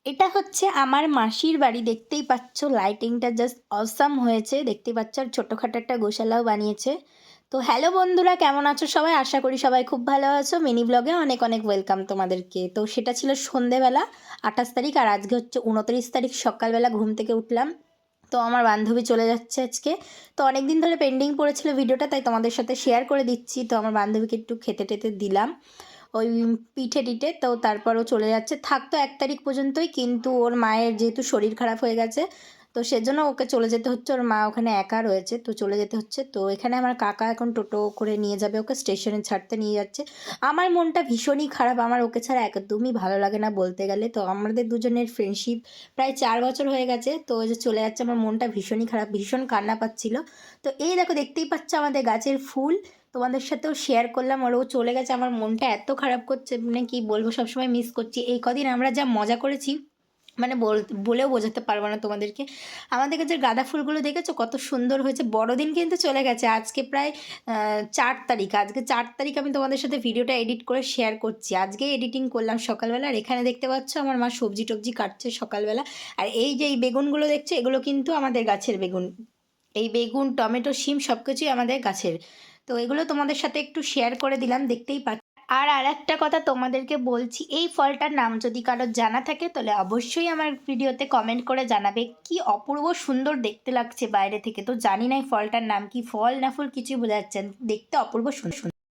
এটা হচ্ছে আমার মাসির বাড়ি। দেখতেই পাচ্ছ লাইটিংটা জাস্ট অসাম হয়েছে। দেখতেই পাচ্ছ আর ছোট্টখাটো একটা গোশালাও বানিয়েছে। তো হ্যালো বন্ধুরা, কেমন আছো সবাই? আশা করি সবাই খুব ভালো আছো। মিনি ব্লগে অনেক অনেক ওয়েলকাম তোমাদেরকে। তো সেটা ছিল সন্ধেবেলা ২৮ তারিখ, আর আজকে হচ্ছে ২৯ তারিখ। সকালবেলা ঘুম থেকে উঠলাম। তো আমার বান্ধবী চলে যাচ্ছে আজকে। তো অনেক দিন ধরে পেন্ডিং পড়েছিল ভিডিওটা, তাই তোমাদের সাথে শেয়ার করে দিচ্ছি। তো আমার বান্ধবীকে একটু খেতে টেতে দিলাম ওই পিঠে টিঠে। তো তারপর ও চলে যাচ্ছে, থাকতো ১ তারিখ পর্যন্তই, কিন্তু ওর মায়ের যেহেতু শরীর খারাপ হয়ে গেছে, তো সেজন্য ওকে চলে যেতে হচ্ছে। ওর মা ওখানে একা রয়েছে, তো চলে যেতে হচ্ছে। তো এখানে আমার কাকা এখন টোটো করে নিয়ে যাবে, ওকে স্টেশনে ছাড়তে নিয়ে যাচ্ছে। আমার মনটা ভীষণই খারাপ, আমার ওকে ছাড়া একদমই ভালো লাগে না বলতে গেলে। তো আমাদের দুজনের ফ্রেন্ডশিপ প্রায় ৪ বছর হয়ে গেছে। তো ওই যে চলে যাচ্ছে, আমার মনটা ভীষণই খারাপ, ভীষণ কান্না পাচ্ছিল। তো এই দেখো, দেখতেই পাচ্ছ আমাদের গাছের ফুল, তোমাদের সাথেও শেয়ার করলাম। আর ও চলে গেছে, আমার মনটা এত খারাপ করছে, মানে কি বলবো, সবসময় মিস করছি। এই কদিন আমরা যা মজা করেছি, মানে বলেও বোঝাতে পারবো না তোমাদেরকে। আমাদের কাছে গাঁদা ফুলগুলো দেখেছো কত সুন্দর হয়েছে। বড়দিন কিন্তু চলে গেছে, আজকে প্রায় ৪ তারিখ। আজকে ৪ তারিখ আমি তোমাদের সাথে ভিডিওটা এডিট করে শেয়ার করছি। আজকে এডিটিং করলাম সকালবেলা। আর এখানে দেখতে পাচ্ছ আমার মা সবজি টবজি কাটছে সকালবেলা। আর এই যে এই বেগুনগুলো দেখছো, এগুলো কিন্তু আমাদের গাছের বেগুন। এই বেগুন, টমেটো, শিম সব কিছুই আমাদের গাছের। তো এগুলো তোমাদের সাথে একটু শেয়ার করে দিলাম, দেখতেই পাচ্ছ। আর একটা কথা তোমাদেরকে বলছি, এই ফলটার নাম যদি কারোর জানা থাকে তাহলে অবশ্যই আমার ভিডিওতে কমেন্ট করে জানাবে। কি অপূর্ব সুন্দর দেখতে লাগছে বাইরে থেকে। তো জানি না এই ফলটার নাম কি, ফল না ফুল কিছুই বোঝা যাচ্ছে না, দেখতে অপূর্ব সুন্দর।